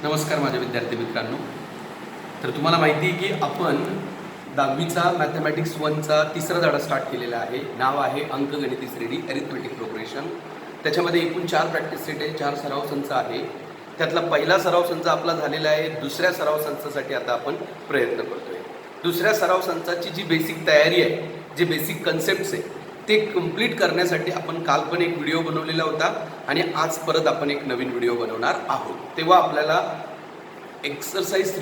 नमस्कार माझ्या विद्यार्थी मित्रांनो. तर तुम्हाला माहिती आहे की आपण 10वीचा मॅथमॅटिक्स 1चा तिसरा धडा स्टार्ट केलेला आहे. नाव आहे अंकगणिती श्रेणी अरिथमेटिक प्रोग्रेशन. त्याच्यामध्ये एकूण 4 प्रॅक्टिस सेट आहे, 4 सराव संच आहे. त्यातला पहिला सराव संच आपला झालेला आहे. दुसऱ्या सराव संचासाठी आता आपण प्रयत्न करतोय. दुसऱ्या सराव संचाची जी बेसिक तयारी आहे, जे बेसिक कन्सेप्ट्स आहे ते कंप्लीट करण्यासाठी आपण काल पण एक व्हिडिओ बनवलेला होता आणि आज परत आपण एक नवीन व्हिडिओ बनवणार आहोत. तेव्हा आपल्याला एक्सरसाइज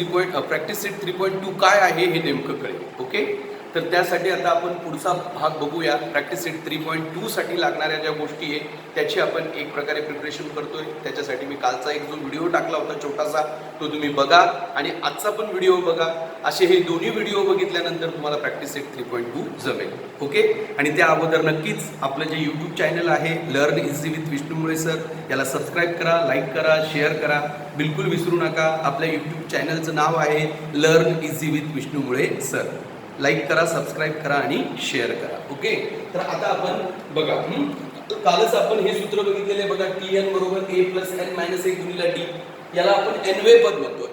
प्रॅक्टिस सेट 3.2 काय आहे हे नेमकं कळेल. ओके, तर त्यासाठी आता आपण पुढचा भाग बघूया. प्रॅक्टिस सेट 3.2 साठी लागणाऱ्या ज्या गोष्टी आहे त्याची आपण एक प्रकारे प्रिपरेशन करतोय. त्याच्यासाठी मी कालचा एक जो व्हिडिओ टाकला होता छोटासा, तो तुम्ही बघा आणि आजचा पण व्हिडिओ बघा. असे हे दोन्ही व्हिडिओ बघितल्यानंतर तुम्हाला प्रॅक्टिस सेट 3.2 जमेल. ओके, आणि त्या अगोदर नक्कीच आपलं जे यूट्यूब चॅनल आहे लर्न इझी विथ विष्णू मुळे सर, याला सबस्क्राईब करा, लाईक करा, शेअर करा, बिलकुल विसरू नका. आपल्या यूट्यूब चॅनलचं नाव आहे लर्न इझी विथ विष्णू मुळे सर. लाईक करा, सबस्क्राईब करा आणि शेअर करा. ओके, तर आता आपण बघा, कालच आपण हे सूत्र बघितलेले बघा, TN बरोबर A + N - 1 गुणिले D. याला आपण nवे पद म्हणतो.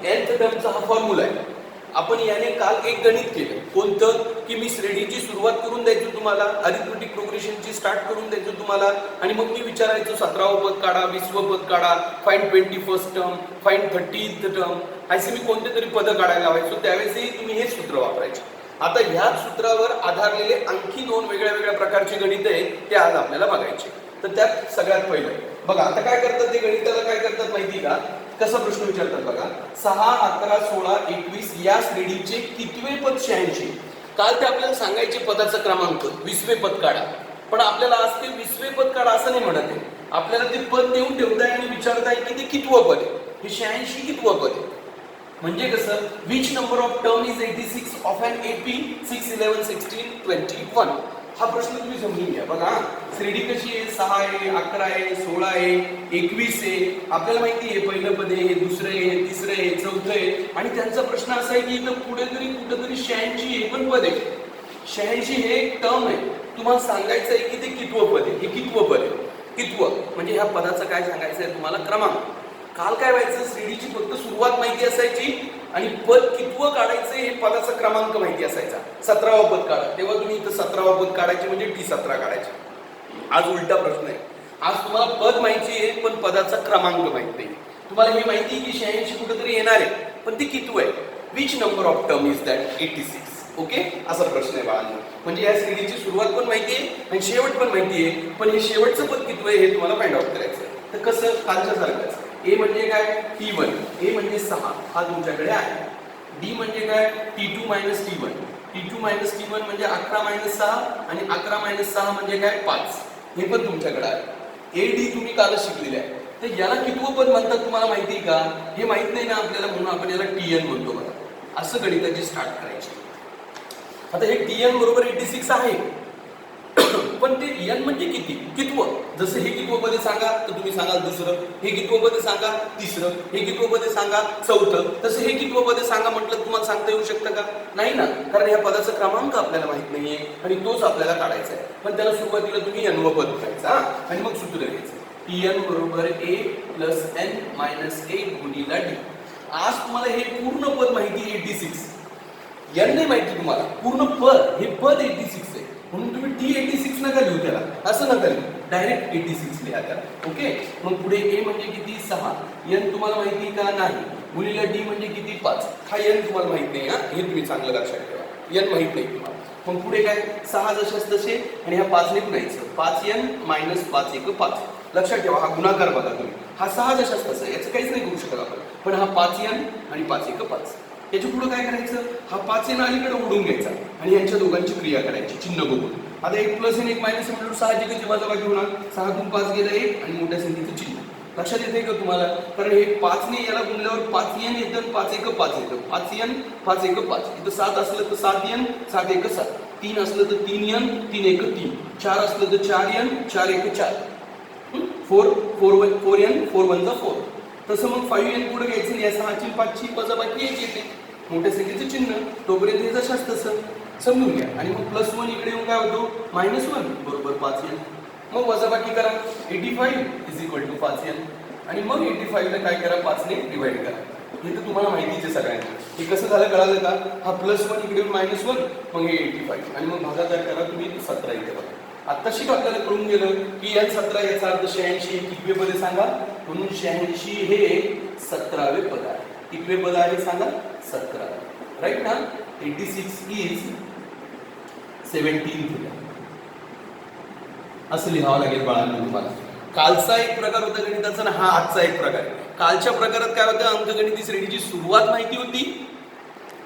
nth टर्मचा हा फॉर्म्युला आहे. आपण याने काल एक गणित केलं. कोणतं की मी श्रेणीची सुरुवात करून द्यायचो तुम्हाला, अरिथमेटिक प्रोग्रेशनची स्टार्ट करून द्यायचो तुम्हाला, आणि मग मी विचारायचो 17वं पद काढा, 20वं पद काढा, find 21st term, find 30th term, असे मी कोणते तरी पद काढायला लावायचो. त्यावेळेसही तुम्ही हे सूत्र वापरायचे. आता ह्याच सूत्रावर आधारलेले आणखी 2 वेगळ्या प्रकारचे गणित आहेत, ते आज आपल्याला बघायचे. तर त्यात सगळ्यात पहिलं बघा, आता काय करतात ते गणिताला, काय करतात माहिती का, कसा प्रश्न विचारतात बघा, 6, 11, 16, 21 या श्रेणीचे कितवे पद 86. काल ते आपल्याला सांगायचे पदाचा क्रमांक 20वे पद काढा, पण आपल्याला आज ते 20वे पद काढा असं नाही म्हणत आहे. आपल्याला ते पद देऊन ठेवताय आणि विचारताय की ते कितवं पद आहे, हे 86 कितवं पद आहे. म्हणजे कसं, which number of term is 86 of an AP 6, 11, 16, 21. हा प्रश्न तुम्ही समजून घ्या. बघा, श्रेणी कशी आहे, 6 आहे, 11 आहे, 16 आहे, 21 आहे. आपल्याला माहिती आहे पहिलं पद आहे, दुसरं आहे, तिसरं आहे, चौथं आहे. आणि त्यांचा प्रश्न असा आहे की इथं कुठेतरी 86 हे पण पद आहे. 86 हे एक टर्म आहे. तुम्हाला सांगायचं आहे की ते कितवं पद आहे, हे कितवं पद आहे. कितवं म्हणजे ह्या पदाचं काय सांगायचं आहे तुम्हाला, क्रमांक. काल काय व्हायचं, श्रेणीची फक्त सुरुवात माहिती असायची आणि पद कितवं काढायचं हे पदाचा क्रमांक माहिती असायचा. 17वं पद काढा, तेव्हा तुम्ही इथं 17वं पद काढायचे म्हणजे T17 काढायचे. आज उलटा प्रश्न आहे. आज तुम्हाला पद माहिती आहे पण पदाचा क्रमांक माहित नाही. तुम्हाला हे माहिती आहे की 86 कुठेतरी येणार आहे, पण ते कितवं आहे. Which number of term is that 86. Okay, असा प्रश्न आहे बाळांनो. म्हणजे या श्रेणीची सुरुवात पण माहिती आहे आणि शेवट पण माहिती आहे, पण हे शेवटचं पद कितवं आहे हे तुम्हाला फाइंड आउट करायचं आहे. तर कसं, कालच्या सारखंच. A म्हणजे काय, T1. A म्हणजे 6, हा तुमच्याकडे आहे. D म्हणजे काय, T2 - T1. T2 - T1 म्हणजे 11 - 6 आणि 11 - 6 म्हणजे काय, 5. हे पण तुमच्याकडे आहे. AD तुम्ही कालच शिकलेले आहे. तर याला कितवं पद म्हणतात तुम्हाला माहिती आहे का, हे माहित नाही ना आपल्याला, म्हणून आपण याला TN म्हणतो. बघा, असं गणिताची स्टार्ट करायची. आता हे TN बरोबर 86 आहे, पण ते N म्हणजे किती, कितवं. जसं हे कितवं पद सांगा तर तुम्ही सांगाल दुसरं, हे कितवं पद सांगा तिसरं, हे कितवं पद सांगा चौथं. तसं हे कितवं पद सांगा म्हटलं तुम्हाला सांगता येऊ शकतं का, नाही ना, कारण ह्या पदाचा क्रमांक आपल्याला माहित नाहीये आणि तोच आपल्याला काढायचा आहे. पण त्याला सुरुवातीला तुम्ही Nवं पद करायचा आणि मग सूत्र घ्यायचं. TN बरोबर A + N - 1 गुणिले D. आज तुम्हाला हे पूर्ण पद माहिती 86. N नाही माहिती तुम्हाला, पूर्ण पद, हे पद 86 आहे. म्हणून तुम्ही T86 नका लिहू त्याला, असं नका लिहू, डायरेक्ट 86 लिहा त्याला. ओके, मग पुढे A म्हणजे किती, 6. N तुम्हाला माहिती का, नाही. गुणिले D म्हणजे किती, 5. हा N तुम्हाला माहित नाही, हा, हे तुम्ही चांगलं लक्षात ठेवा. N माहित नाही तुम्हाला. मग पुढे काय, 6 जशाच तसे आणि ह्या 5 ने गुणायचं. 5N - 5 = 5. लक्षात ठेवा, हा गुणाकार बघा तुम्ही. हा 6 जशाच तसं, याचं काहीच नाही करू शकत आपण, पण हा 5N आणि 5 = 5. याच्या पुढे काय करायचं, हा 5N अलीकडे ओढून घ्यायचा आणि यांच्या दोघांची क्रिया करायची चिन्ह बघून. आता 1 + N 1 - N म्हणून साहजिकच वजाबाकी होणार. 6 तून 5 गेलं 1 आणि मोठ्या संख्येचं चिन्ह. लक्षात येते का तुम्हाला, कारण हे 5 ने याला गुणल्यावर 5N येतं आणि 5 = 5 येतं. 5N 5 = 5. इथं 7 असलं तर 7N 7 = 7. 3 असलं तर 3N 3 = 3. 4 असलं तर 4N 4 = 4. 4N 4 × 1 = 4. तसं मग 5N पुढे घ्यायचं, या 6ची 5ची वजाबाकी येते, मोठ्या संख्येचं चिन्ह. तोपर्यंत हे जशाच तसं समजून घ्या. आणि मग +1 इकडे येऊन काय होतो, -1 बरोबर 5N. मग वजाबाकी करा, 85 = 5N. आणि मग 85 ला काय करा 5 ने डिवाइड करा. हे तर तुम्हाला माहितीच आहे सगळ्यांना. हे कसं झालं कळालं का? हा +1 इकडे -1 मग हे 85 आणि मग भागाकार करा तुम्ही 17 इथे बघा. आत्ताशी आपल्याला कळून गेलं की या 17 याचा अर्थ 86 हे कितवे पद आहे सांगा. म्हणून 86 हे 17वे पद आहे. कितवे पद आहे सांगा? 17. राईट ना. 86 इज 17th. असं लिहावं लागेल बाळांनो तुम्हाला. कालचा एक प्रकार होता गणिताचा आणि हा आजचा एक प्रकार आहे. कालच्या प्रकारात काय होतं, अंकगणिती श्रेणीची सुरुवात माहिती होती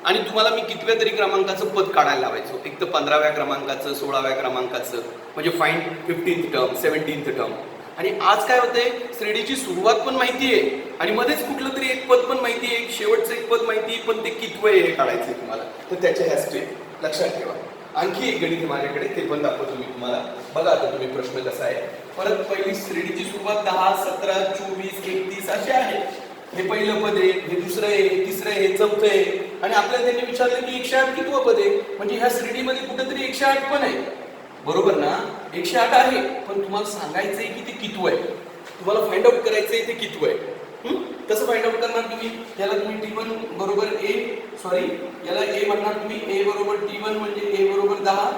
आणि तुम्हाला मी कितव्या तरी क्रमांकाचं पद काढायला लावायचो. एक तर 15व्या क्रमांकाचं, 16व्या क्रमांकाचं, म्हणजे find 15th term, 17th term. आणि आज काय होतंय, श्रेणीची सुरुवात पण माहिती आहे आणि मध्येच कुठलं तरी एक पद पण माहिती आहे, शेवटचं एक पद माहिती आहे, पण ते कितवं आहे हे काढायचंय तुम्हाला. तर त्याच्या ह्या स्टेप लक्षात ठेवा. आणखी एक गणित माझ्याकडे, ते पण दाखवतो मी तुम्हाला. बघा आता तुम्ही प्रश्न कसा आहे. परत पहिली श्रेणीची सुरुवात 10, 17, 24, 31 असे आहे. हे पहिलं पद आहे, हे दुसरं आहे, तिसरं आहे, चौथं आहे. आणि आपल्याला त्यांनी विचारलं की 108 कितवं पद आहे. म्हणजे ह्या श्रेणीमध्ये कुठेतरी 108 पण आहे. बरोबर ना. 108 आहे, पण तुम्हाला सांगायचंय की ते कितवं आहे. तुम्हाला फाइंड आउट करायचंय ते कितवं आहे. कसं फाइंड आउट करणार तुम्ही? याला तुम्ही T1 बरोबर याला A म्हणणार तुम्ही. A बरोबर T1 म्हणजे A बरोबर 10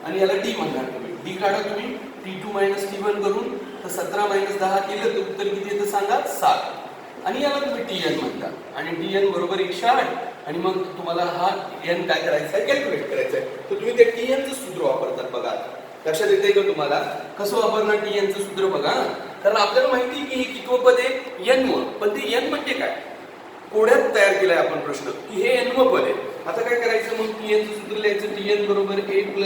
आणि याला D म्हणणार तुम्ही. D काढा तुम्ही T2 - T1 करून. तर 17 - 10 केलं तर उत्तर किती येतं सांगा? 7. आणि याला तुम्ही TN म्हणता आणि TN बरोबर 108. आणि मग तुम्हाला हा n काय करायचा आहे, कॅल्क्युलेट करायचा आहे. तर तुम्ही ते TN चं सूत्र वापरतात बघा. लक्षात येतंय का तुम्हाला? कसं वापरणार TN चं सूत्र बघा. कारण आपल्याला माहिती की हे कितवं पद आहे, n. पण ते n म्हणजे काय, कोड्यात तयार केलाय आपण प्रश्न की हे n पद आहे. आता काय करायचं, मग TN चं सूत्र लिहायचं. TN बरोबर A +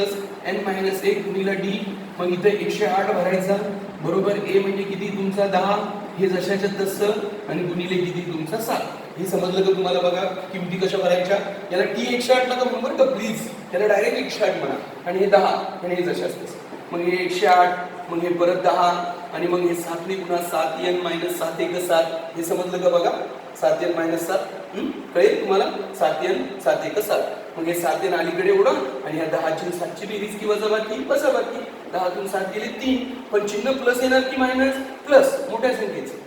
n - 1 गुणिले D. मग इथे 108 भरायचा बरोबर. A म्हणजे किती तुमचा 10, हे जशाच्या तसं, आणि गुणिले किती तुमचा 7. हे समजलं का तुम्हाला? बघा किमती कशा भरायच्या. याला T 108 नका म्हणू बरं का प्लीज, त्याला डायरेक्ट 108 म्हणा. आणि हे 10 आणि हे जशाच तसं. मग हे 108, मग हे परत 10 आणि मग हे 7 ने पुन्हा 7n - 7 1 7. हे समजलं का बघा? 7n - 7 कळेल तुम्हाला. 7n 7 1 7. मग हे 7n अलीकडे उडा आणि ह्या 10ची 7ची बेरीज की वजाबाकी? वजाबाकी. 10तून 7 गेले 3. पण चिन्ह प्लस येणार की मायनस? प्लस. मोठ्या संख्येचं.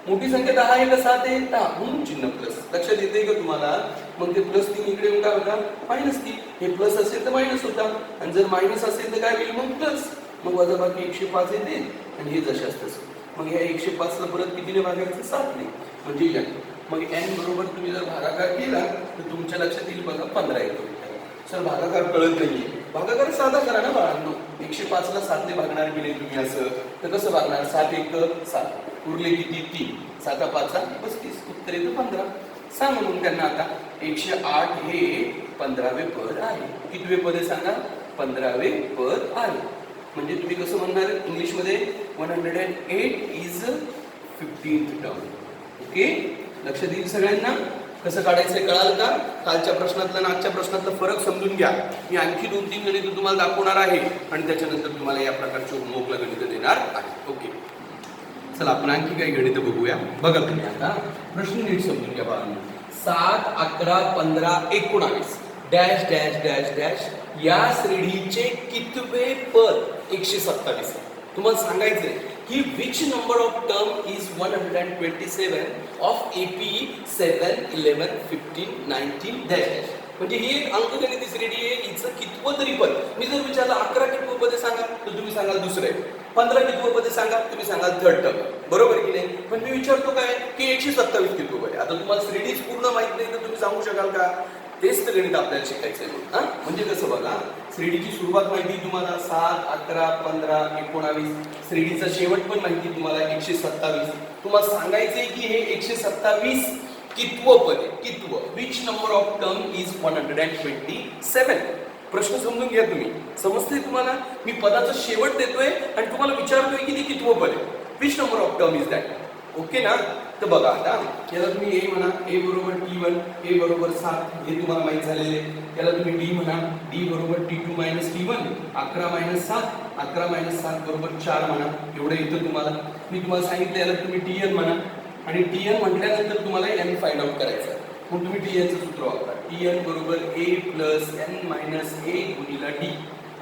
मोठी संख्या 10 1 7 आहे 10 म्हणून चिन्ह प्लस. लक्षात येते का तुम्हाला? मग ते +3 इकडे येऊन काय होता? -3. हे प्लस असेल तर मायनस होता आणि जर मायनस असेल तर काय होईल? मग प्लस. मग वजाबाकी 105 येते आणि हे जशाच तसं. मग ह्या 105 ला परत कितीने भागायचं? 7 ने. म्हणजे n. मग n बरोबर तुम्ही जर भागाकार केला तर तुमच्या लक्षात येईल बघा 15 येतो. सर भागाकार कळत नाहीये. भागाकार साधा करा ना बाळांनो. 105 ला 7 ने भागणार की नाही तुम्ही असं, तर कसं भागणार? 7 1 7. उरले किती? 3. 7 5 35. उत्तर येतं 15. सांग म्हणून त्यांना आता 108 हे 15वे पद आहे. कितवे पद आहे सांगा? 15वे पद आहे. म्हणजे तुम्ही कसं म्हणणार इंग्लिशमध्ये? 108 इज 15th टर्म. ओके, लक्षात येईल सगळ्यांना. कसं काढायचं कळाल का? कालच्या प्रश्नातला आणि आजच्या प्रश्नातला फरक समजून घ्या. मी आणखी 2-3 गणित तुम्हाला दाखवणार आहे आणि त्याच्यानंतर तुम्हाला या प्रकारचे होमवर्कला गणित देणार आहे. ओके, चला आपण आणखी काही गणित बघूया. बघा तुम्ही आता प्रश्न नीट समजून घ्या बाळांनो. 7 11 15 19 डॅश डॅश डॅश डॅश या श्रेणीचे कितवे पद? 127. तुम्हाला सांगायचंय की which number of term is 127 of AP 7 11 15 19 dash. म्हणजे ही एक अंकगणिती श्रेणी आहे. हिचं कितवं तरी पद. मी जर विचारलं 11 कितवं पद सांगा तर तुम्ही सांगाल दुसरं आहे. 15 कितवं पद सांगा तुम्ही सांगाल 3rd टर्म. बरोबर की नाही? पण मी विचारतो काय की 127 कितवं पद आहे. आता तुम्हाला श्रेणीच पूर्ण माहित नाही तर तुम्ही सांगू शकाल का? तेच तर गणित आपल्याला शिकायचं आहे. म्हणजे कसं बघा, श्रेणीची सुरुवात माहिती तुम्हाला 7 11 15 19. श्रेणीचा शेवट पण माहिती तुम्हाला 127. तुम्हाला सांगायचंय की हे 127 कितवं पद आहे. कितवं? Which number of term is 127. प्रश्न समजून घ्या तुम्ही. समजते तुम्हाला? मी पदाचा शेवट देतोय आणि तुम्हाला विचारतोय की ते कितवं पद आहे. Which number of term is that. Okay ना? तर बघा आता याला तुम्ही A म्हणा. A बरोबर T1. A बरोबर 7. हे तुम्हाला माहित झालेले. याला तुम्ही D म्हणा. D बरोबर T2 - T1. 11 - 7. 11 - 7 बरोबर 4 म्हणा. एवढं येतं तुम्हाला. मी तुम्हाला सांगितलं याला तुम्ही TN म्हणा आणि TN म्हटल्यानंतर तुम्हाला n फाइंड आउट करायचं आहे. मग तुम्ही TN चं सूत्र वापरा. TN बरोबर A + n - 1 गुणिले D.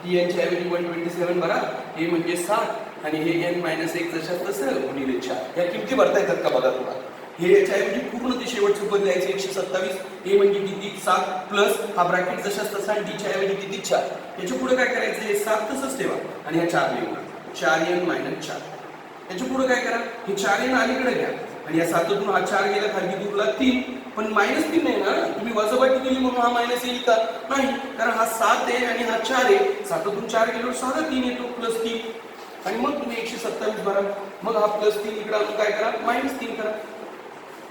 TN ची ऐवजी 127 भरा. A म्हणजे 7 आणि हे n मायनस 1 जशाच तसं गुणिले 4. या किमती भरता येतात का बघा तुम्हाला. हे याच्याऐवजी पूर्ण ते शेवटचं पद द्यायचं 127. a म्हणजे किती 7 प्लस हा ब्रॅकेट जशाच तसा आणि d च्या ऐवजी किती 4. याच्या पुढे काय करायचं हे 7 तसंच ठेवा आणि हा 4 लिहून 4n मायनस 4. याच्या पुढे काय करा हे 4n अलीकडे घ्या आणि या 7तून हा 4 गेला खाली दूरला 3 पण -3 नाही ना तुम्ही वजाबाकी केली म्हणून हा मायनस येईल का नाही कारण हा 7 आहे आणि हा 4 आहे 7तून 4 गेल्यावर साधा 3 येतो +3 आणि मग तुम्ही 127 भरा मग हा +3 इकडे आणून काय करा -3 करा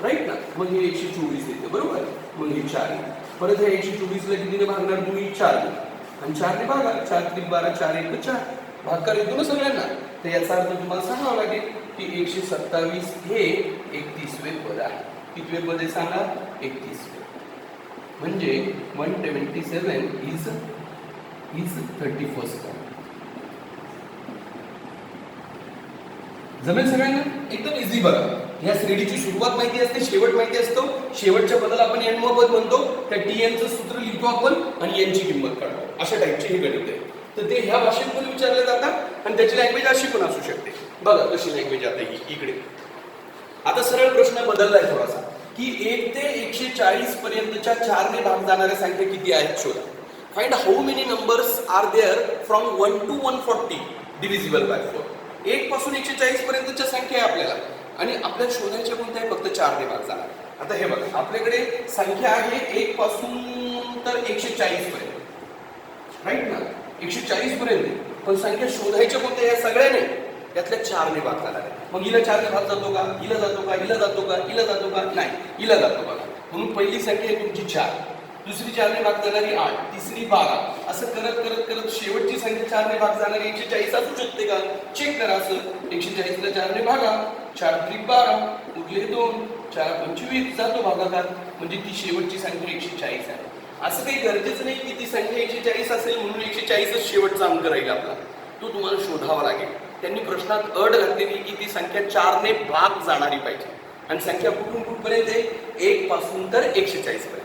राईट ना मग हे 124 येते बरोबर मग हे 4 परत हे 124 ला कितीने भागणार तुम्ही 4 आणि 4 ने भागा 4 3 12 4 1 4 भागाकार येतो ना सगळ्यांना तर याचा अर्थ तुम्हाला सांगावं लागेल की 127 हे 31वे पद आहे कितवे पद आहे सांगा 31वे म्हणजे 177 इज 31st जमेल सगळ्यांना एकदम इझी बघा या श्रेणीची सुरुवात माहिती असते शेवट माहिती असतो शेवटच्या पदाला आपण n पद म्हणतो त्या tn चं सूत्र लिहितो आपण आणि n ची किंमत काढतो अशा टाइपचे हे गणित आहे तर ते ह्या भाषेत पण विचारले जातात आणि त्याची लँग्वेज अशी पण असू शकते बघा कशी लँग्वेज आता ही इकडे आता सरळ प्रश्न बदललाय थोडासा की 1 ते 140 पर्यंतच्या 4 ने भाग जाणाऱ्या संख्या किती आहेत शोधा find how many numbers are there from 1 to 140 divisible by 4 1 पासून 140 पर्यंतच्या संख्या आहे आपल्याला आणि आपल्याला शोधायच्या कोणत्या आहे फक्त 4 ने भाग जाणार आता हे बघा आपल्याकडे संख्या आहे 1 पासून तर 140 पर्यंत राईट ना 140 पर्यंत पण संख्या शोधायच्या कोणत्या या सगळ्या नाही त्यातल्या 4 ने भाग जाणार आहे मग हिला 4 ने भाग जातो का हिला जातो का हिला जातो का हिला जातो का नाही हिला जातो बघा म्हणून पहिली संख्या आहे तुमची 4 दुसरी 4 ने भाग जाणारी 8 तिसरी 12 असं करत करत करत शेवटची संख्या 4 ने भाग जाणारी 140 असू शकते का चेक करा असं 140 ला 4 ने भागा 4 3 12 उरले 2 4 25 जातो भागाकार म्हणजे ती शेवटची संख्या 140 आहे असं काही गरजेचं नाही की ती संख्या 140 असेल म्हणून 140च शेवटचा अंक राहील आपला तो तुम्हाला शोधावा लागेल त्यांनी प्रश्नात अट घातलेली की ती संख्या 4 ने भाग जाणारी पाहिजे आणि संख्या कुठून कुठपर्यंत आहे 1 पासून तर 140 पर्यंत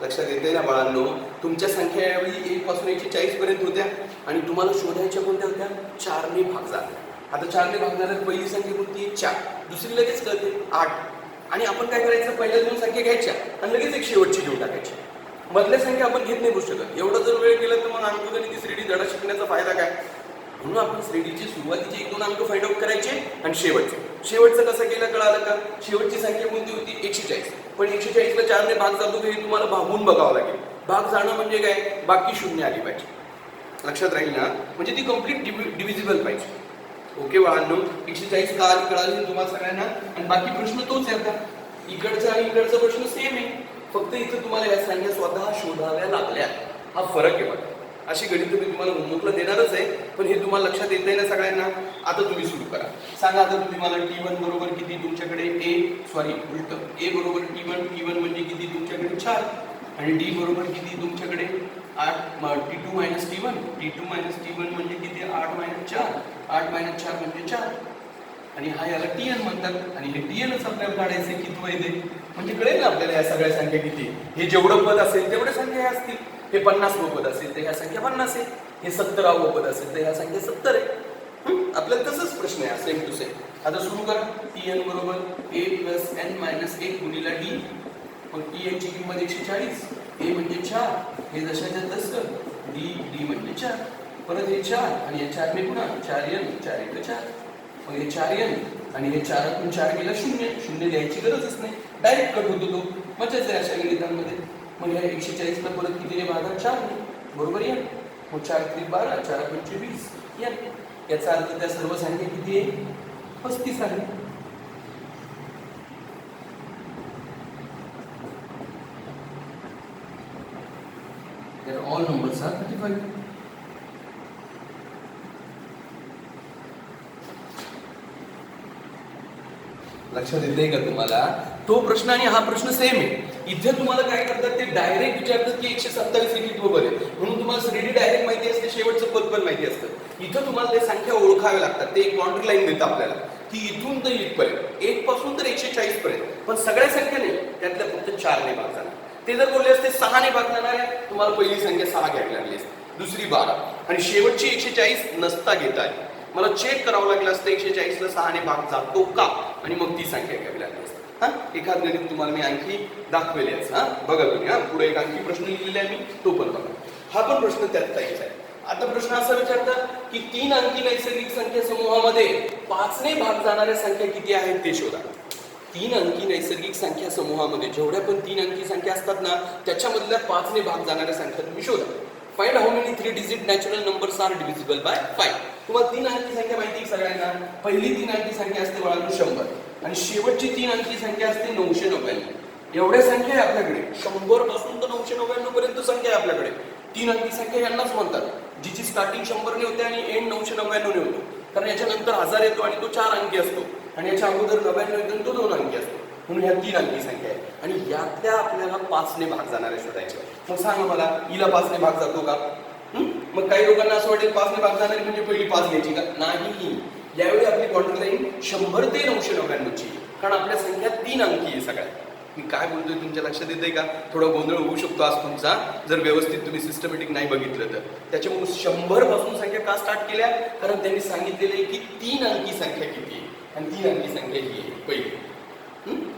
लक्षात येते ना बाळांनो तुमच्या संख्या यावेळी 1 पासून 140 पर्यंत होत्या आणि तुम्हाला शोधायच्या कोणत्या होत्या 4 ने भाग जाणार आता 4 ने भागणाऱ्या पहिली संख्या कोणती 4 दुसरी लगेच कळते 8 आणि आपण काय करायचं पहिल्या 2 संख्या घ्यायच्या आणि लगेच एक शेवटची घेऊन टाकायची मधल्या संख्या आपण घेत नाही बसू शकत एवढं जर वेळ केला तर मग अंकगणित श्रेणी धडा शिकण्याचा फायदा काय म्हणून आपण श्रेणीची सुरुवातीचे 1-2 अंक फाइंड आउट करायचे आणि शेवटचं कसं केलं कळालं का शेवटची संख्या कोणती होती 140 पण 140 ला 4 ने भाग जातो हे तुम्हाला भागून बघावं लागेल भाग जाणं म्हणजे काय बाकी शून्य आली पाहिजे लक्षात राहील ना म्हणजे ती कंप्लीट डिव्हिजिबल पाहिजे ओके बाळांनो 140 का आली कळाली तुम्हाला सगळ्यांना आणि बाकी प्रश्न तोच आहे आता इकडचा आणि इकडचा प्रश्न सेम आहे फक्त इथं तुम्हाला या संख्या स्वतः शोधाव्या लागल्या हा फरक आहे बघा अशी गणित मी तुम्हाला होमवर्कला देणारच आहे पण हे तुम्हाला लक्षात येत नाही ना सगळ्यांना आता तुम्ही सुरू करा सांगा आता तुम्ही मला t1 बरोबर किती तुमच्याकडे उलट a बरोबर t1 म्हणजे किती तुमच्याकडे 4 आणि d बरोबर किती तुमच्याकडे 8 t2 मायनस t1 म्हणजे किती 8 मायनस 4 म्हणजे 4 आणि हा याला tn म्हणतात आणि हे tnच आपल्याला काढायचे किती वैदे म्हणजे कळेल ना आपल्याला या सगळ्या संख्या किती हे जेवढं पद असेल तेवढे संख्या असतील हे 50वं पद असेल तर ह्या संख्या 50 आहे हे 70वं पद असेल तर ह्या संख्या 70 आहे आपल्याला तसंच प्रश्न आहे सेम टू सेम आता सुरू करा tn बरोबर a + n - 1 गुणिले d मग tn ची किंमत 140 a म्हणजे 4 हे जशाच्या तसं d म्हणजे 4 परत हे 4 आणि या 4 ने गुणा 4n 4 1 4 मग हे 4n आणि हे 4तून 4 गेला 0 द्यायची गरजच नाही डायरेक्ट कट होतो तो मजाच आहे अशा गणितांमध्ये मग या 140 ला परत कितीने भागा 4 बरोबर या मग 4 3 12 4 25 या याचा अर्थ त्या सर्व संख्या किती आहे 35 आहे तर ऑल नंबर्स आर 35 लक्षात येते का तुम्हाला तो प्रश्न आणि हा प्रश्न सेम आहे इथे तुम्हाला काय करतात ते डायरेक्ट विचारतात की 127 हे कितवं पद आहे म्हणून तुम्हाला श्रेणी डायरेक्ट माहिती असते शेवटचं पद पण माहिती असतं इथं तुम्हाला ते संख्या ओळखाव्या लागतात ते एक बाउंड्री लाईन देतं आपल्याला की इथून तर इथपर्यंत 1 पासून तर 140 पर्यंत पण सगळ्या संख्या नाही त्यातल्या फक्त 4 ने भाग जाणार ते जर बोलले असते 6 ने भाग जाणार आहे तुम्हाला पहिली संख्या 6 घ्यावी लागली असते दुसरी 12 आणि शेवटची 140 नसता घेता मला चेक करावं लागलं असतं 140 ला 6 ने भाग जातो का, आणि मग ती संख्या घ्यावी लागली असते. हा, एखाद गणित तुम्हाला मी आणखी दाखवेल याचं. हा बघा तुम्ही, हा पुढे एक आणखी प्रश्न लिहिलेला आहे मी, तो पण बघा. हा पण प्रश्न त्यात टाईपचा आहे. आता प्रश्न असा विचारतात की 3 अंकी नैसर्गिक संख्या समूहामध्ये 5 ने भाग जाणाऱ्या संख्या किती आहेत ते शोधा. 3 अंकी नैसर्गिक संख्या समूहामध्ये जेवढ्या पण 3 अंकी संख्या असतात ना, त्याच्यामधल्या 5 ने भाग जाणाऱ्या संख्या तुम्ही शोधा. Find how many 3 digit natural numbers are divisible by 5. तुम्हाला 3 अंकी संख्या माहिती आहे सगळ्यांना. पहिली 3 अंकी संख्या असते बाळांनो 100, आणि शेवटची 3 अंकी संख्या असते 999. एवढ्या संख्या आहे आपल्याकडे, 100 पासून तर 999 पर्यंत संख्या आहे आपल्याकडे. 3 अंकी संख्या यांनाच म्हणतात, जिची स्टार्टिंग 100 ने होते आणि एंड 999 ने होतो. कारण याच्यानंतर 1000 येतो आणि तो 4 अंकी असतो, आणि याच्या अगोदर 99 येतो आणि तो 2 अंकी असतो. म्हणून ह्या 3 अंकी संख्या आहे, आणि यातल्या आपल्याला 5 ने भाग जाणाऱ्या शोधायच्या. मग सांगा मला, हिला 5 ने भाग जातो का? मग काही लोकांना असं वाटेल 5 ने भाग जाणारी म्हणजे पहिली 5 घ्यायची का? नाही. यावेळी आपली बॉर्डर लाईन 100 ते 999 ची, कारण आपल्या संख्या 3 अंकी आहे सगळ्या. मी काय बोलतोय तुमच्या लक्षात येतंय का? थोडा गोंधळ होऊ शकतो आज तुमचा, जर व्यवस्थित तुम्ही सिस्टमॅटिक नाही बघितलं तर. त्याच्यामुळे 100 पासून संख्या का स्टार्ट केल्या? कारण त्यांनी सांगितलेलं आहे की 3 अंकी संख्या किती आहे, आणि 3 अंकी संख्या ही आहे पहिली.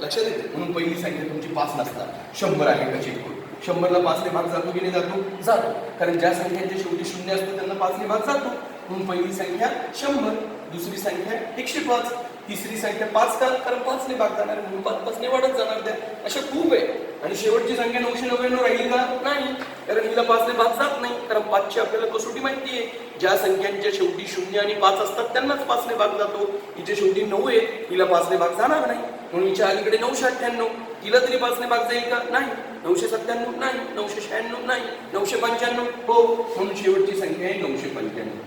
लक्षात येते, म्हणून पहिली संख्या तुमची 5 नसतात, 100 आहे का चेक करू. 100 ला 5 ने भाग जातो की नाही जातो? जातो. कारण ज्या संख्यांच्या शेवटी 0 असतो त्यांना 5 ने भाग जातो. म्हणून पहिली संख्या 100, दुसरी संख्या 105, तिसरी संख्या 5 का? कारण 5 ने भाग जाणार, म्हणून 5 ने वाढत जाणार त्या. अशा खूप आहे. आणि शेवटची संख्या 999 राहील का? नाही, कारण हिला 5 ने भाग जात नाही. कारण 5 ची आपल्याला कसोटी माहिती आहे, ज्या संख्यांच्या शेवटी 0 आणि 5 असतात त्यांनाच 5 ने भाग जातो. हिच्या शेवटी 9 आहे, हिला 5 ने भाग जाणार नाही. म्हणून हिच्या अलीकडे 998, तिला तरी 5 ने भाग जाईल का? नाही. 997 नाही, 996 नाही, 995 हो. म्हणून शेवटची संख्या आहे 995.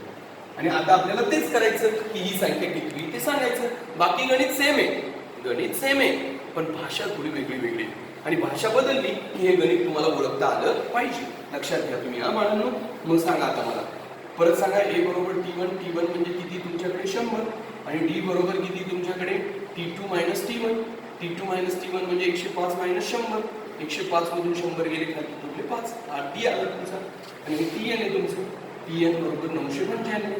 आणि आता आपल्याला तेच करायचं की ही संख्या किती ते सांगायचं. बाकी गणित सेम आहे, गणित सेम आहे, पण भाषा थोडी वेगळी वेगळी, आणि भाषा बदलली की हे गणित तुम्हाला ओळखता आलं पाहिजे. लक्षात घ्या तुम्ही हा बाळांनो. मग सांगा आता मला, परत सांगा. ए बरोबर T1, T1 म्हणजे किती तुमच्याकडे? 100, आणि D बरोबर किती तुमच्याकडे? T2 minus T1. T2 minus T1 म्हणजे 105 मायनस 100. 105 मधून 100 गेले खाली तुमचे 5. हा D आला तुमचा, आणि हे Tn आहे तुमचं. Tn बरोबर 995.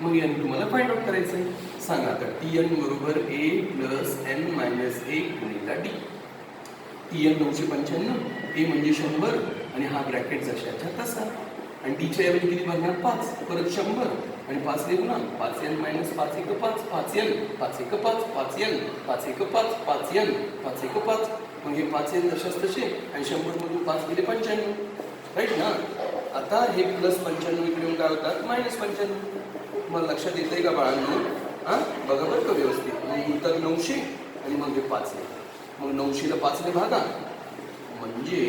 मग याने तुम्हाला फाइंड आउट करायचं आहे. सांगा आता, Tn बरोबर A प्लस n मायनस 1 गुणिले D. Tn 995, A म्हणजे 100, आणि हा ब्रॅकेट जशाच्या तसा, आणि Dच्या ऐवजी किती भरणार? 5, परत 100, आणि 5 ने गुणा. 5n minus 5 1 5, 5n, 5 1 5, 5n, 5 1 5, 5n, 5 1 5. मग हे 5n तशाच तसे, आणि 100 मधून 5 गेले 95. राईट ना? आता हे प्लस 95 इकडे येऊन काय होतात? मायनस 95. तुम्हाला लक्षात येतंय का बाळांनो? हा बघा बरं का व्यवस्थित. मग उरतात 900, आणि मग हे 5 ने. मग 900 ला 5 ने भागा म्हणजे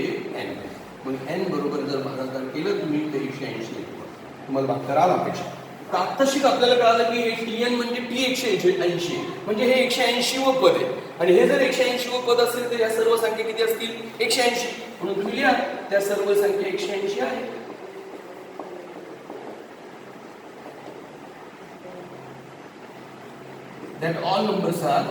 n. मग n बरोबर जर भागाकार केलं तुम्ही तर 180 येतो. तुम्हाला भागाकार आला पेक्षा. आत्ताशिक आपल्याला कळालं की हे Tn म्हणजे T180, म्हणजे हे 180 व पद आहे, आणि हे जर 180 व पद असेल तर या सर्व संख्या किती असतील? 180. म्हणून तुम्ही लिहा त्या सर्व संख्या 180 आहे. that all numbers are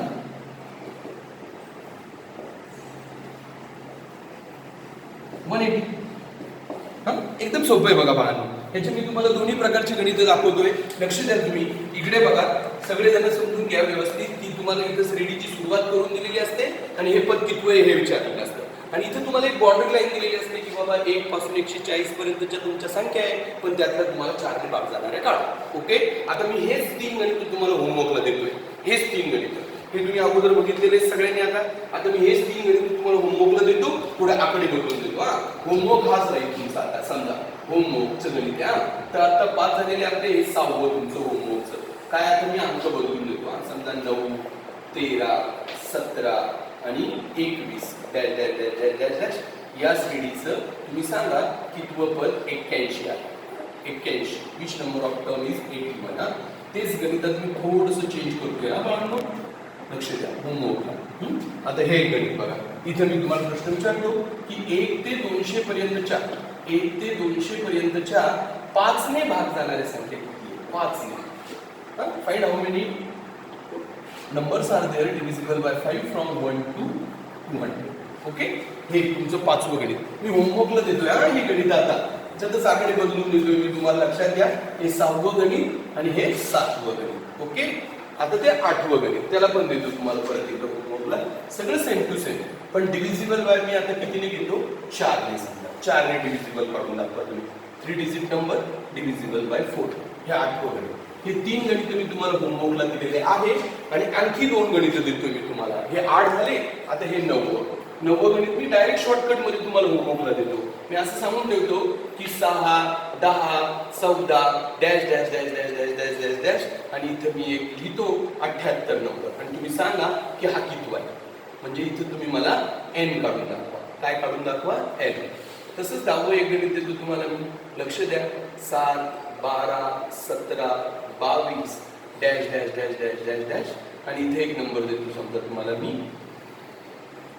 एकदम सोपं आहे बघा बाळांनो. याचे मी तुम्हाला दोन्ही प्रकारची गणितं दाखवतोय. लक्ष द्या तुम्ही. इकडे बघा, सगळेजण समजून घ्या व्यवस्थित की तुम्हाला इथं श्रेणीची सुरुवात करून दिलेली असते, आणि हे पद कितवं आहे हे विचारलेलं असतं. आणि इथे तुम्हाला एक बॉर्डर लाईन दिलेली असते की बाबा 1 पासून 140 पर्यंतच्या तुमच्या संख्या आहे, पण त्यातल्या तुम्हाला 4 ने भाग जाणाऱ्या काढा. ओके. आता मी हेच 3 गणित तुम्हाला होमवर्कला देतोय. हेच 3 गणित हे तुम्ही अगोदर बघितलेले सगळ्यांनी. आता मी हेच 3 गणित तुम्हाला होमवर्कला देतो, थोडे आकडे बदलून देतो. हा होमवर्क हाच राहील तुमचा. आता समजा होमवर्कचं गणित आहे. तर आता 5 झालेले आपले, हे 6वं तुमचं होमवर्कचं. काय आता मी अंक बदलून देतो. समजा 9, 13, 17 आणि 21 या श्रेणीचं तुम्ही सांगा कितवं पद? 81 आहे. 81. Which number of term is 81. तेच गणितात मी थोडंसं चेंज करतोय. हा बाळांनो लक्ष द्या होमवर्कला. आता हे गणित बघा. इथे मी तुम्हाला प्रश्न विचारतो की 1 ते 200 पर्यंतच्या 1 ते 200 पर्यंतच्या 5 ने भाग जाणाऱ्या संख्या किती? 5 ने. Find how many numbers are there divisible by 5 from 1 to 200. Okay. हे तुमचं 5वं गणित मी होमवर्कला देतोय. हे गणित आता त्याच्यातच आकडे बदलून देतोय मी तुम्हाला. लक्षात घ्या. हे 6वं गणित आणि हे 7वं गणित. ओके, आता ते 8वं गणित, त्याला पण देतो तुम्हाला परत एकदा होमवर्कला. सगळं सेम टू सेम, पण डिव्हिजिबल बाय मी आता कितीने घेतो? 4ने. समजा 4ने डिव्हिजिबल काढून दाखवा तुम्ही. 3 डिजिट नंबर डिव्हिजिबल बाय 4. हे 8वं गणित. हे 3 गणित मी तुम्हाला होमवर्कला दिलेले आहे आणि आणखी 2 गणित देतोय मी तुम्हाला. हे 8 झाले, आता हे 9वं गणित मी डायरेक्ट शॉर्टकट मध्ये तुम्हाला होमवर्कला देतो. मी असं सांगून ठेवतो की 6, 10, 14 dash dash dash dash dash dash dash dash आणि इथं मी एक लिहितो 78 नंबर आणि तुम्ही सांगा की हा कितवा आहे. म्हणजे इथं तुम्ही मला n काढून दाखवा. काय काढून दाखवा? n. तसंच 10वं एक गणित देतो तुम्हाला मी. लक्ष द्या. 7, 12, 17, 22 dash dash dash dash dash dash आणि इथे एक नंबर देतो समजा तुम्हाला मी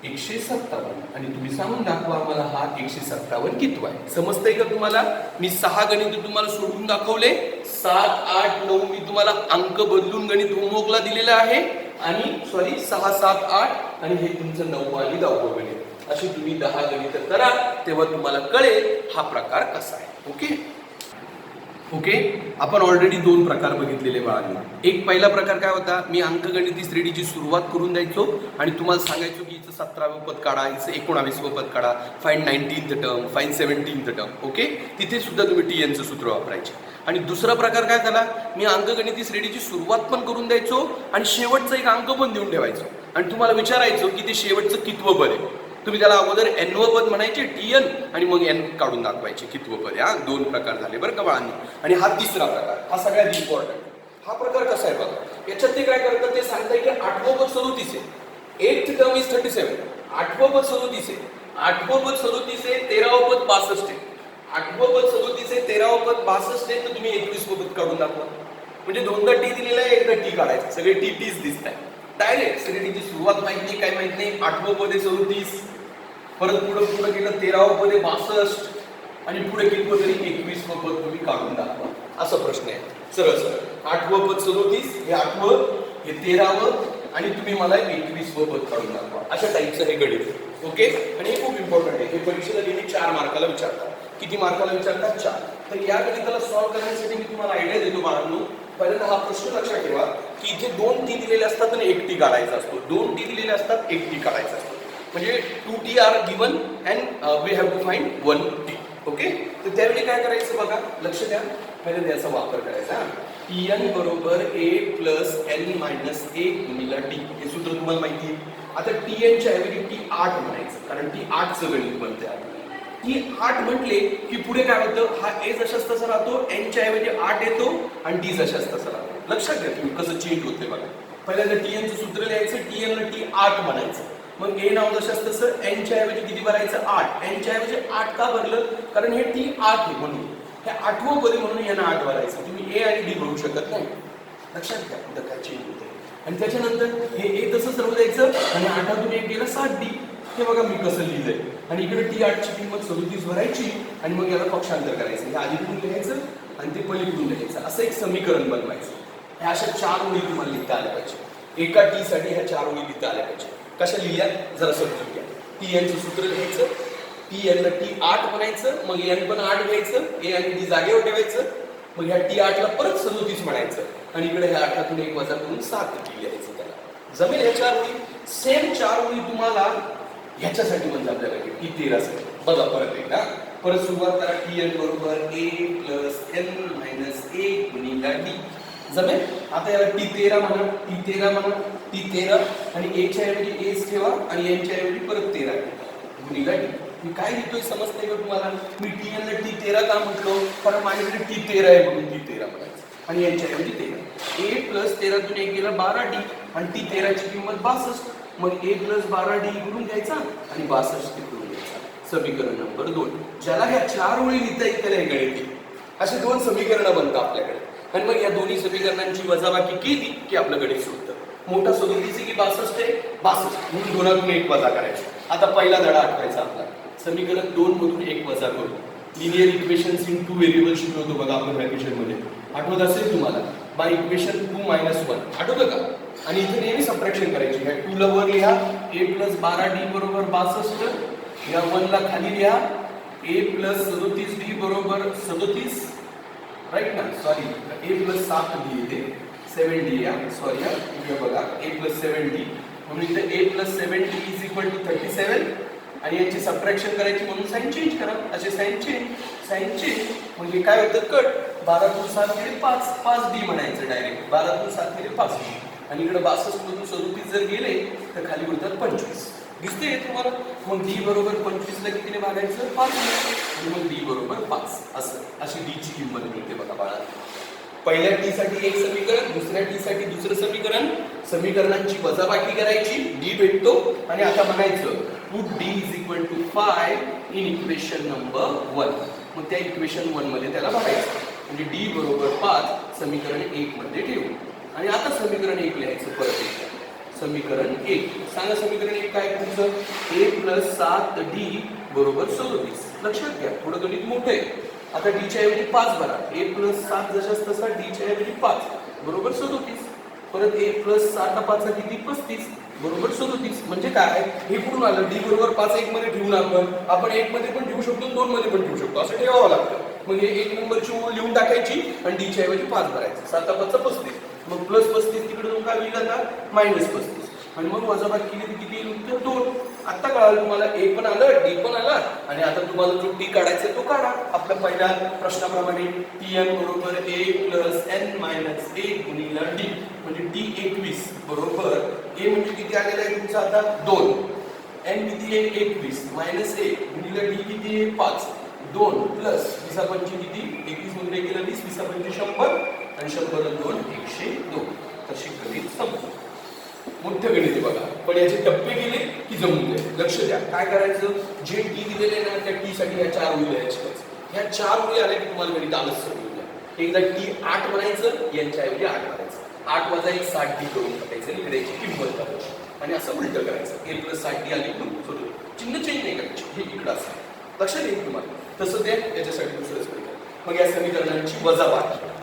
157 आणि तुम्ही सांगून दाखवा मला हा 157 कितवा आहे. समजतंय का तुम्हाला? मी 6 गणित तुम्हाला सोडून दाखवले. 7, 8, 9 मी तुम्हाला अंक बदलून गणित होमवर्कला दिलेलं आहे आणि 6, 7, 8 आणि हे तुमचं 9वं आणि 10वं गणित. अशी तुम्ही 10 गणित करा, तेव्हा तुम्हाला कळेल हा प्रकार कसा आहे. ओके ओके, आपण ऑलरेडी 2 प्रकार बघितलेले बाळांना. एक पहिला प्रकार काय होता? मी अंकगणिती श्रेणीची सुरुवात करून द्यायचो आणि तुम्हाला सांगायचो की हिचं 17वं पद काढा, हिचं 19वं पद काढा, find 19th term, find 17th term. Okay, तिथे सुद्धा तुम्ही TNचं सूत्र वापरायचे. आणि दुसरा प्रकार काय झाला? मी अंकगणिती श्रेणीची सुरुवात पण करून द्यायचो आणि शेवटचं एक अंक पण देऊन ठेवायचो आणि तुम्हाला विचारायचो की ते शेवटचं कितवं पद आहे. तुम्ही त्याला अगोदर nवं पद म्हणायचे TN आणि मग n काढून दाखवायचे कितवं पद. हा 2 प्रकार झाले बरं का बाळांनी. आणि हा तिसरा प्रकार, हा सगळ्यात इम्पॉर्टंट. हा प्रकार कसा आहे बघा. याच्यात ते काय करतात ते सांगताय की 8वं पद 37 आहे. 8th term is 37. 8वं पद 37 आहे. 8वं पद 37 आहे. 13वं पद 62 आहे. 8वं पद 37 आहे. 13वं पद 62 आहे. तर तुम्ही 21वं पद काढून दाखवा. म्हणजे दोनदा टी दिलेला आहे, एकदा टी काढायचं. सगळे टीच दिसत आहे. डायरेक्ट श्रेणीची सुरुवात माहित नाही, काय माहित नाही. 8वं पद आहे 37, परत पुढे गेलं 13वं पद आहे 62 आणि पुढे गेलं तरी 21वं पद तुम्ही काढून दाखवा. असा प्रश्न आहे. सरळ सरळ 8वं पद 37, हे 8वं, हे 13वं आणि तुम्ही मला 21वं पद काढून दाखवा. अशा टाईपचं हे गणित. ओके, आणि हे खूप इम्पॉर्टंट आहे. हे परीक्षेला नेहमी 4 मार्काला विचारतात. किती मार्काला विचारतात? 4. तर या गणिताला सॉल्व्ह करण्यासाठी मी तुम्हाला आयडिया देतो बाळांनो. पहिल्यांदा हा प्रश्न लक्षात ठेवा की इथे 2 टी दिलेले असतात आणि 1 टी काढायचा असतो. 2 टी दिलेले असतात, 1 टी काढायचा असतो. म्हणजे 2t are given and we have to find 1t. Okay, तर त्यावेळी काय करायचं बघा, लक्ष द्या. पहिले याचा वापर करायचा. Tn बरोबर a plus n minus 1 गुणिला d. हे सूत्र तुम्हाला माहिती आहे. आता Tn च्या ऐवजी T8 म्हणायचं, कारण T8चं गणित बनते. T8 म्हटले की पुढे काय होतं? हा a जशाच तसा राहतो, n च्या ऐवजी 8 येतो आणि d जशाच तसा राहतो. लक्षात घ्या तुम्ही कसं चेंज होते बघा. पहिल्यांदा Tnचं सूत्र लिहायचं, Tn ला T8 म्हणायचं. मग ए नाव जशाच तसं n च्या ऐवजी किती भरायचं? 8. n च्या ऐवजी 8 का भरलं? कारण हे T8 आहे म्हणून. हे 8वं पद म्हणून यांना 8 भरायचं. तुम्ही ए आणि डी भरू शकत नाही. लक्षात घ्या कुठं काय चेंज होते. आणि त्याच्यानंतर हे ए तसंच राहू द्यायचं आणि 8तून 1 गेलं 7d. हे बघा मी कसं लिहिलंय. आणि इकडे T8ची किंमत 37 भरायची आणि मग याला पक्षांतर करायचं. हे आधीकडून लिहायचं आणि ते पलीकडून लिहायचं. असं एक समीकरण बनवायचं. ह्या अशा 4 ओळी तुम्हाला लिहिता आल्या पाहिजे. एका टी साठी ह्या 4 ओळी लिहिता आल्या पाहिजे. कशा लिहिल्या जरा समजून घ्या. Tnचं सूत्र लिहायचं, Tn ला T8 म्हणायचं, मग n पण 8 घ्यायचं, a आणि d जागेवर ठेवायचं, मग ह्या T8 ला परत 37 म्हणायचं आणि इकडे ह्या 8तून 1 वजा करून 7 लिहायचं. त्याला जमेल ह्या 4 ओळी. सेम 4 ओळी तुम्हाला ह्याच्यासाठी पण जमल्या पाहिजे. T13 साठी बघा परत एकदा. परत सुरुवात करा. Tn बरोबर a plus n minus 1 गुणिला d. जमेल. आता याला T13 म्हणा, T13 म्हणा, T13 आणि a च्या ऐवजी a ठेवा आणि n च्या ऐवजी परत 13 गुणिला d. मी काय लिहितोय समजतंय का तुम्हाला? मी Tn ला T13 का म्हटलो? कारण माझ्याकडे T13 आहे म्हणून T13 म्हणायचं आणि n च्या ऐवजी 13. a प्लस 13तून 1 गेला 12d आणि T13 ची किंमत 62. मग a प्लस 12d इकडून घ्यायचा आणि 62 तिकडून घ्यायचा. समीकरण नंबर 2. ज्याला ह्या 4 ओळी लिहिता येतील हे गणित. असे 2 समीकरणं बनतात आपल्याकडे आणि मग या दोन्ही समीकरणांची वजाबाकी केली की आपलं गणित सुटतं. मोठा 37 की 62 आहे? 62 म्हणून 2तून 1 वजा करायचं. आता पहिला धडा आठवायचा आपला. समीकरण 2 मधून 1 वजा करू. लिनियर इक्वेशन्स इन 2 व्हेरिएबल शिकलो होतो बघा आपण व्हॅकेशन मध्ये. आठवत असेल तुम्हाला? बाय इक्वेशन 2 - 1 आठवतं का? आणि इथे नेहमी सबट्रॅक्शन करायची. ह्या 2 ला वर लिहा, a प्लस 12d बरोबर 62. या 1 ला खाली लिहा, a प्लस 37d बरोबर 37 राईट ना, सॉरी a प्लस 7 d येते 7d या सॉरी या इकडे बघा a प्लस 7d म्हणून इथे a plus 7d is equal to 37 आणि याची सबट्रॅक्शन करायची म्हणून साइन चेंज करा, असे साइन चेंज म्हणजे काय होतं कट 12 तून 7 गेले 5 5d म्हणायचं डायरेक्ट 12 तून 7 गेले 5d आणि इकडे 62 मधून 37 जर गेले तर खाली उरतात 25 दिसते तुम्हाला. मग d बरोबर 25 ला कितीने भागायचं 5 आणि मग d बरोबर 5 असं अशी d ची किंमत मिळते बघा बाळा. पहिल्या t साठी एक समीकरण, दुसऱ्या t साठी दुसरं समीकरण, समीकरणांची वजाबाकी करायची d भेटतो आणि आता म्हणायचं put d is equal to 5 in equation number 1. मग त्या इक्वेशन 1 मध्ये त्याला भरायचं म्हणजे d बरोबर 5 समीकरण 1 मध्ये ठेवू आणि आता समीकरण 1 लिहायचं परत एकदा. समीकरण 1 सांगा समीकरण 1 काय तुमचं a प्लस 7d बरोबर 37. लक्षात घ्या थोडं गणित मोठं आहे. आता d च्या ऐवजी 5 भरा a प्लस 7 जशाच तसा d च्या ऐवजी 5 बरोबर 37. परत a प्लस 7 5 किती 35 बरोबर 37. म्हणजे काय हे कुठून आलं d बरोबर 5 1 मध्ये ठेवून आपण 1 मध्ये पण ठेवू शकतो 2 मध्ये पण ठेवू शकतो असं ठेवावं लागतं. मग हे 1 नंबरची ओळ लिहून टाकायची आणि d च्या ऐवजी 5 भरायचं 7 5 35 मग प्लस 35 तिकडे जाऊन काय होईल आता मायनस 35 आणि मग वजाबाकी केली तर किती येईल उत्तर 2. आता कळालं तुम्हाला a पण आलं d पण आला आणि आता तुम्हाला जो t काढायचा तो काढा. आपल्या पहिल्या प्रश्नाप्रमाणे tn बरोबर a प्लस n मायनस 1 गुणिले d म्हणजे t 21 बरोबर a म्हणजे किती आलेला आहे तुमचा आता 2 n किती आहे 21 मायनस 1 गुणिले d किती आहे 5 2 प्लस 20 पंचे किती 21 मध्ये गेला 20 20 पंचे 100 आणि 100 2 102. तशी गणित संपलं. मोठं गणित आहे बघा पण याचे टप्पे गेले की जमून जाईल. लक्ष द्या काय करायचं जे टी दिलेले ना त्या टी साठी या 4 ओळी लिहायच्या. ह्या 4 ओळी आल्या की तुम्हाला गणित आलंच समजून एकदा टी 8 म्हणायचं यांच्या ऐवजी 8 म्हणायचं 8 वजा 1 60d करून टाकायचं इकडे याची किंमत टाकायची आणि असं उलटं करायचं a प्लस 60d आली म्हणून चिन्ह चेंज नाही करायचे हे इकडं असं लक्षात येईल तुम्हाला. तसं द्या याच्यासाठी दुसरं समीकरण. मग या समीकरणांची वजाबाकी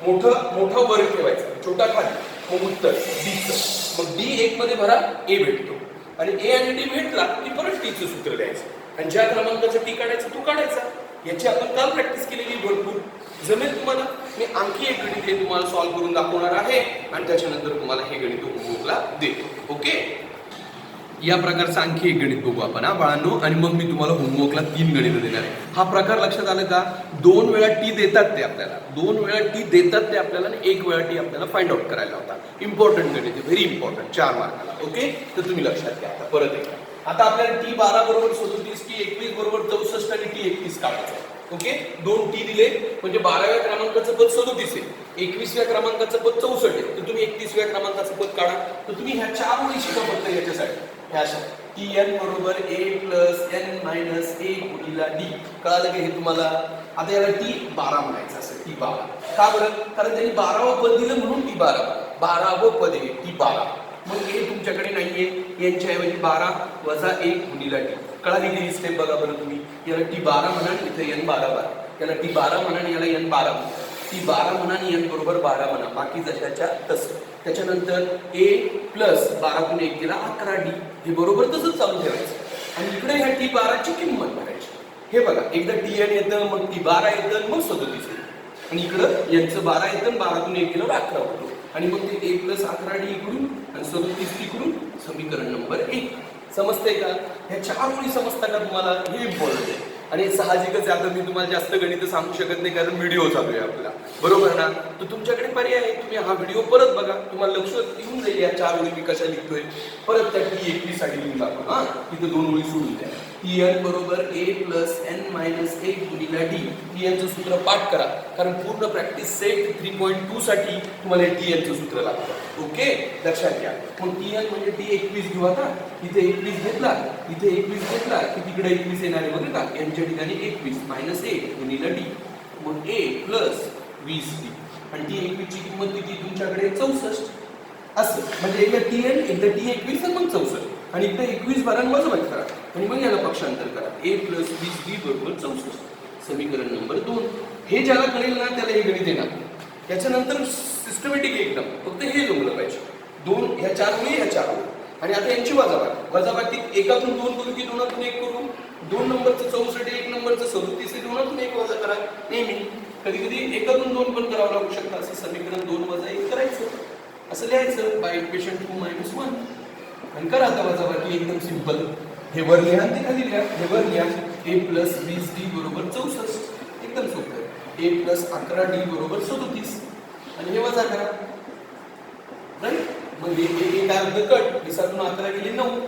मोठा वर्ग ठेवायचा छोटा खाली मग उत्तर d चं. मग d 1 मध्ये भरा a भेटतो आणि a आणि d भेटला की परत t चं सूत्र द्यायचं आणि ज्या क्रमांकाचा t काढायचा तो काढायचा. याची आपण काल प्रॅक्टिस केलेली भरपूर जमेल तुम्हाला. मी आणखी एक गणित हे तुम्हाला सॉल्व्ह करून दाखवणार आहे आणि त्याच्यानंतर तुम्हाला हे गणित होमवर्कला देतो. ओके या प्रकारचं आणखी एक गणित बघू आपण हा बाळांनो आणि मग मी तुम्हाला होमवर्कला 3 गणित देणार आहे. हा प्रकार लक्षात आलं का 2 वेळा टी देतात ते आपल्याला 2 वेळा टी देतात ते आपल्याला आणि 1 वेळा टी आपल्याला फाइंड आउट करायला होता. इम्पॉर्टंट गणित आहे व्हेरी इम्पॉर्टंट 4 मार्काला. ओके तर तुम्ही लक्षात घ्या. आता परत एकदा आता आपल्याला टी 12 बरोबर 37 टी 21 बरोबर 64 आणि टी 31 काढायचं आहे. ओके 2 टी दिले म्हणजे 12व्या क्रमांकाचं पद 37 आहे 21व्या क्रमांकाचं पद 64 आहे तर तुम्ही 31व्या क्रमांकाचं पद काढा. तर तुम्ही ह्या 4 ओळी शिका फक्त याच्यासाठी ह्या अशा tn बरोबर a प्लस n मायनस 1 गुणिले d. कळालं की हे तुम्हाला. आता याला t 12 म्हणायचं असं t 12 का बरं कारण त्यांनी 12वं पद दिलं म्हणून t 12 12वं पद आहे t 12. मग हे तुमच्याकडे नाहीये यांच्या ऐवजी 12 वजा 1 गुणिले d. कळाली की स्टेप बघा बरं तुम्ही. याला t 12 म्हणा इथे n 12 12 याला t 12 म्हणा आणि याला n 12 म्हणा ती 12 म्हणा आणि n बरोबर 12 म्हणा बाकी जशाच्या तसं. त्याच्यानंतर a प्लस 12 गुणिले 1 केला 11d हे बरोबर तसंच चालू ठेवायचं आणि इकडे ह्या टी 12 ची किंमत भरायची. हे बघा एकदा tn येतं मग टी 12 येतं मग 37 येतं आणि इकडं यांचं 12 येतं 12 गुणिले 1 केलं 11 होतो आणि मग ते a प्लस 11d इकडून आणि 37 इकडून समीकरण नंबर 1. समजतंय का. ह्या 4 ओळी समजता का तुम्हाला हे इम्पॉर्टंट आहे आणि साहजिकच आता मी तुम्हाला जास्त गणित सांगू शकत नाही कारण व्हिडिओ चालू आहे आपला बरोबर ना. तर तुमच्याकडे पर्याय आहे तुम्ही हा व्हिडिओ परत बघा तुम्हाला लक्षात येऊन जाईल या 4 ओळी मी कशा लिहितोय. परत त्या टी 21 साठी लिहून दाखवा हा इथं 2 ओळी सोडून द्या. tn बरोबर a प्लस n मायनस 1 गुणिले d. tn चं सूत्र पाठ करा कारण पूर्ण प्रॅक्टिस सेट 3.2 साठी तुम्हाला tn चं सूत्र लागतं. ओके लक्षात घ्या. मग tn म्हणजे t 21 घेऊ आता इथे 21 घेतला इथे 21 घेतला की तिकडे 21 येणार आहे बघा का यांच्या ठिकाणी 21 मायनस 1 गुणिले d मग a प्लस 20d आणि टी 21 ची किंमत किती तुमच्याकडे 64 असं म्हणजे एकदा tn एकदा t 21 आणि मग 64 आणि एकदा 21 भरा आणि वजाबाकी करा आणि मग याला पक्षांतर करा a प्लस 20d बरोबर 64 समीकरण नंबर 2. हे ज्याला कळेल ना त्याला हे गणित येणार. त्याच्यानंतर सिस्टमॅटिक एकदम फक्त हे जमलं पाहिजे. 2 ह्या 4 ओळी ह्या 4 ओळी आणि आता यांची वजाबाकी एकातून 2 करू की दोनातून 1 करू. 2 नंबरचं 64 1 नंबरचं 37 दोनातून 1 वजा करा नेहमी कधी कधी एकातून 2 पण करावं लागू शकतं. असं समीकरण 2 वजा 1 करायचं, असं लिहायचं बाय इक्वेशन 2 - 1 आणि करा आता वजाबाकी एकदम सिंपल. हे वर लिहा ते खाली लिहा. हे वर लिहा a + 20d बरोबर 64, एकदम सोपं. a + 11d बरोबर 37 आणि हे वजा करा, राईट. मग हे काय होतं कट, 20तून 11 गेले 9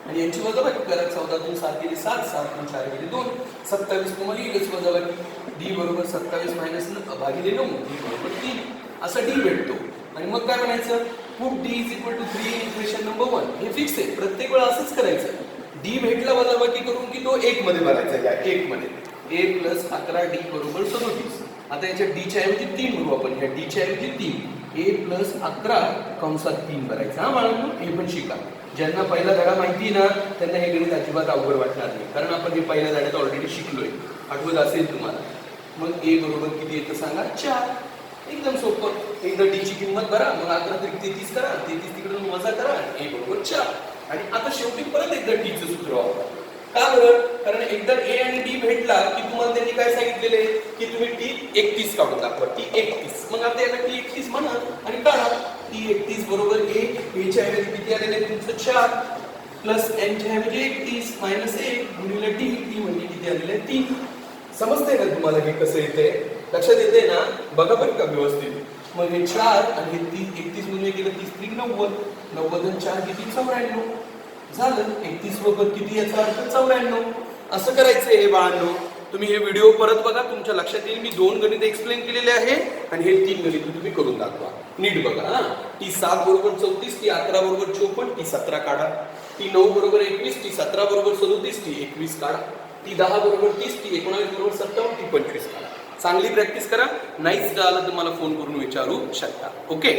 आणि यांची वजाबाकी करा. 14तून 7 गेले 7, 7तून 4 गेले 2, 27 तुम्हाला येईलच वजाबाकी. d बरोबर 27 - भागिले 9, d बरोबर 3 असा d भेटतो. आणि मग काय म्हणायचं, put d = 3 in equation number 1. हे फिक्स आहे, प्रत्येक वेळा असंच करायचं. d भेटला वजाबाकी करून की तो 1 मध्ये भरायचा. या 1 मध्ये a + 11d बरोबर 37. आता याच्या d च्या ऐवजी 3 भरू आपण. ह्या d च्या ऐवजी 3, a + 11 कंसात 3 भरायचं. हा बाळांनो, हे पण शिका. ज्यांना पहिला धडा माहिती ना त्यांना हे गणित अजिबात अवघड वाटणार नाही, कारण आपण हे पहिल्या धड्यात ऑलरेडी शिकलोय, आठवत असेल तुम्हाला. मग a बरोबर किती येतं सांगा, 4. एकदम सोपं. एकदा d ची किंमत भरा, मग 11 × 33 करा, 33 तिकडून वजा करा, a बरोबर 4. आणि आता शेवटी परत एकदा t चं सूत्र वापरा. का बरं? कारण एकदा a आणि d भेटला की तुम्हाला त्यांनी काय सांगितलेले की तुम्ही t 31 काढून दाखवा. t 31. मग आता याला t 31 म्हणा आणि काढा. t 31 बरोबर a च्या ऐवजी किती आलेले तुमचं 4 प्लस n च्या ऐवजी 31 मायनस 1 गुणिले d. d म्हणजे किती आलेले 3. समजतंय ना तुम्हाला हे कसं येतंय? लक्षात येतंय ना? बघा बरं का व्यवस्थित. मग हे 4 आणि हे 31 गुणिले केलं 30 × 90, 90 आणि 4 किती 94 झालं. 31 बरोबर किती याचा अर्थ 94. असं करायचंय हे बाळांनो. तुम्ही हे व्हिडिओ परत बघा, तुमच्या लक्षात येईल. मी 2 गणित एक्सप्लेन केलेले आहे आणि हे 3 गणित तुम्ही करून दाखवा. नीट बघा. हा, t 7 बरोबर 34, t 11 बरोबर 54, t 17 काढा. t 9 बरोबर 21, t 17 बरोबर 37, t 21 काढा. t 10 बरोबर 30, t 19 बरोबर 57, t 25 काढा. चांगली प्रॅक्टिस करा. नाहीच कळालं तर मला फोन करून विचारू शकता. ओके.